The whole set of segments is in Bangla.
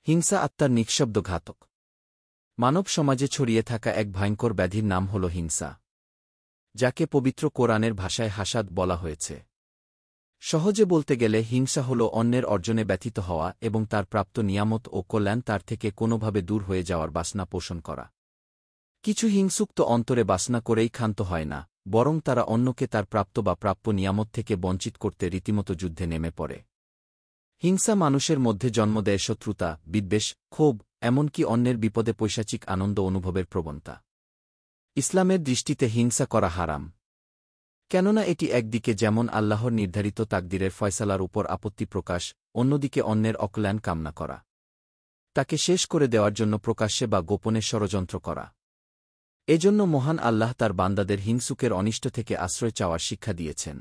হিংসা আত্মার নিঃশব্দ ঘাতক। মানব সমাজে ছড়িয়ে থাকা এক ভয়ঙ্কর ব্যাধির নাম হল হিংসা, যাকে পবিত্র কোরআনের ভাষায় হাসাদ বলা হয়েছে। সহজে বলতে গেলে হিংসা হল অন্যের অর্জনে ব্যথিত হওয়া এবং তার প্রাপ্ত নিয়ামত ও কল্যাণ তার থেকে কোনোভাবে দূর হয়ে যাওয়ার বাসনা পোষণ করা। কিছু হিংসুক তো অন্তরে বাসনা করেই ক্ষান্ত হয় না, বরং তারা অন্যকে তার প্রাপ্ত বা প্রাপ্য নিয়ামত থেকে বঞ্চিত করতে রীতিমতো যুদ্ধে নেমে পড়ে। হিংসা মানুষের মধ্যে জন্ম দেয় শত্রুতা, বিদ্বেষ, ক্ষোভ, এমনকি অন্যের বিপদে পৈশাচিক আনন্দ অনুভবের প্রবণতা। ইসলামের দৃষ্টিতে হিংসা করা হারাম, কেননা এটি একদিকে যেমন আল্লাহর নির্ধারিত তাকদিরের ফয়সালার উপর আপত্তি প্রকাশ, অন্যদিকে অন্যের অকল্যাণ কামনা করা, তাকে শেষ করে দেওয়ার জন্য প্রকাশ্যে বা গোপনে ষড়যন্ত্র করা। এজন্য মহান আল্লাহ তার বান্দাদের হিংসুকের অনিষ্ট থেকে আশ্রয় চাওয়ার শিক্ষা দিয়েছেন।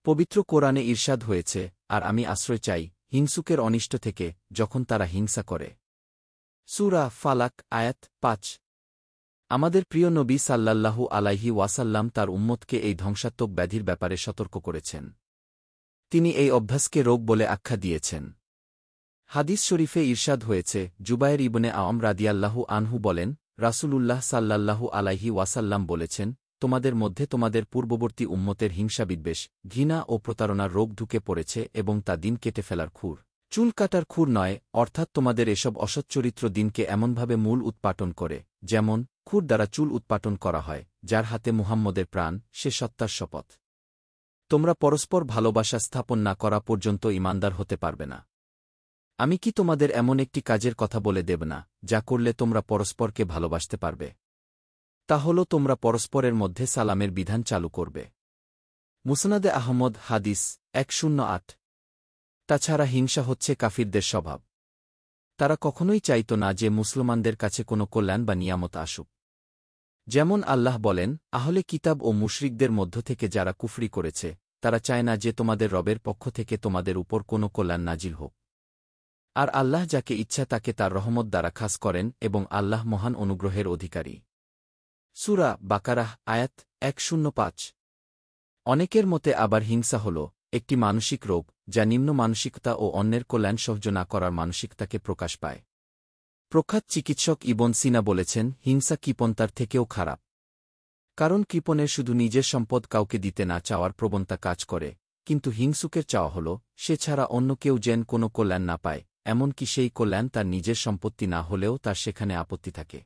পবিত্র কোরআনে ইরশাদ হয়েছে, আর আমি আশ্রয় চাই হিংসুকের অনিষ্ট থেকে যখন তারা হিংসা করে। সূরা ফালাক আয়াত ৫। আমাদের প্রিয় নবী সাল্লাল্লাহু আলাইহি ওয়াসাল্লাম তার উম্মতকে এই ধ্বংসাত্মক ব্যাধির ব্যাপারে সতর্ক করেছেন। তিনি এই অভ্যাসকে রোগ বলে আখ্যা দিয়েছেন। হাদিস শরীফে ইরশাদ হয়েছে, জুবায়ের ইবনে আওয়াম রাদিয়াল্লাহু আনহু বলেন, রাসূলুল্লাহ সাল্লাল্লাহু আলাইহি ওয়াসাল্লাম বলেছেন, তোমাদের মধ্যে তোমাদের পূর্ববর্তী উম্মতের হিংসাবিদ্বেষ, ঘৃণা ও প্রতারণার রোগ ঢুকে পড়েছে এবং তা দিন কেটে ফেলার খুর, চুল কাটার খুর নয়, অর্থাৎ তোমাদের এসব অসচ্চরিত্র দিনকে এমনভাবে মূল উৎপাটন করে, যেমন খুর দ্বারা চুল উৎপাটন করা হয়, যার হাতে মুহাম্মদের প্রাণ, সে সত্তার শপথ। তোমরা পরস্পর ভালোবাসা স্থাপন না করা পর্যন্ত ঈমানদার হতে পারবে না। আমি কি তোমাদের এমন একটি কাজের কথা বলে দেব না, যা করলে তোমরা পরস্পরকে ভালোবাসতে পারবে? তা হল তোমরা পরস্পরের মধ্যে সালামের বিধান চালু করবে। মুসনাদে আহমদ হাদিস ১০৮। তাছাড়া হিংসা হচ্ছে কাফিরদের স্বভাব। তারা কখনোই চাইত না যে মুসলমানদের কাছে কোনো কল্যাণ বা নিয়ামত আসুক। যেমন আল্লাহ বলেন, আহলে কিতাব ও মুশরিকদের মধ্য থেকে যারা কুফরি করেছে, তারা চায় না যে তোমাদের রবের পক্ষ থেকে তোমাদের উপর কোনো কল্যাণ নাজিল হোক। আর আল্লাহ যাকে ইচ্ছা তাকে তার রহমত দ্বারা খাস করেন এবং আল্লাহ মহান অনুগ্রহের অধিকারী। সূরা বাকারাহ আয়াত ১০৫। অনেকের মতে আবার হিংসা হল একটি মানসিক রোগ, যা নিম্ন মানসিকতা ও অন্যের কল্যাণ সহ্য না করার মানসিকতাকে প্রকাশ পায়। প্রখ্যাত চিকিৎসক ইবন সিনা বলেছেন, হিংসা কৃপণতার থেকেও খারাপ। কারণ কৃপণের শুধু নিজের সম্পদ কাউকে দিতে না চাওয়ার প্রবণতা কাজ করে, কিন্তু হিংসুকের চাওয়া হল সে ছাড়া অন্য কেউ যেন কোনো কল্যাণ না পায়, এমনকি সেই কল্যাণ তার নিজের সম্পত্তি না হলেও তার সেখানে আপত্তি থাকে।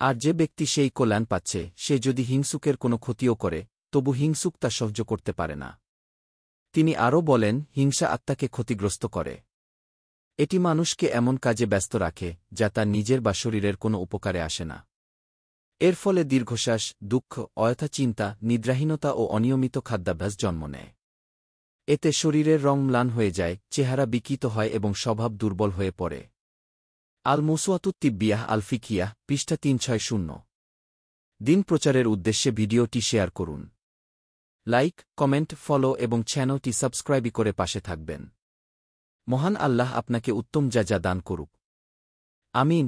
আর যে ব্যক্তি সেই কল্যাণ পাচ্ছে, সে যদি হিংসুকের কোনো ক্ষতিও করে, তবু হিংসুক তা সহ্য করতে পারে না। তিনি আরও বলেন, হিংসা আত্মাকে ক্ষতিগ্রস্ত করে। এটি মানুষকে এমন কাজে ব্যস্ত রাখে, যা তার নিজের বা শরীরের কোনো উপকারে আসে না। এর ফলে দীর্ঘশ্বাস, দুঃখ, অযথা চিন্তা, নিদ্রাহীনতা ও অনিয়মিত খাদ্যাভ্যাস জন্ম নেয়। এতে শরীরের রং ম্লান হয়ে যায়, চেহারা বিকৃত হয় এবং স্বভাব দুর্বল হয়ে পড়ে। আল মুসওয়াতুত তিব্বিয়াহ আল ফিকিয়াহ, পৃষ্ঠা ৩৬০। দিন প্রচারের উদ্দেশ্যে ভিডিওটি শেয়ার করুন। লাইক, কমেন্ট, ফলো এবং চ্যানেলটি সাবস্ক্রাইব করে পাশে থাকবেন। মহান আল্লাহ আপনাকে উত্তম যা দান করুক। আমিন।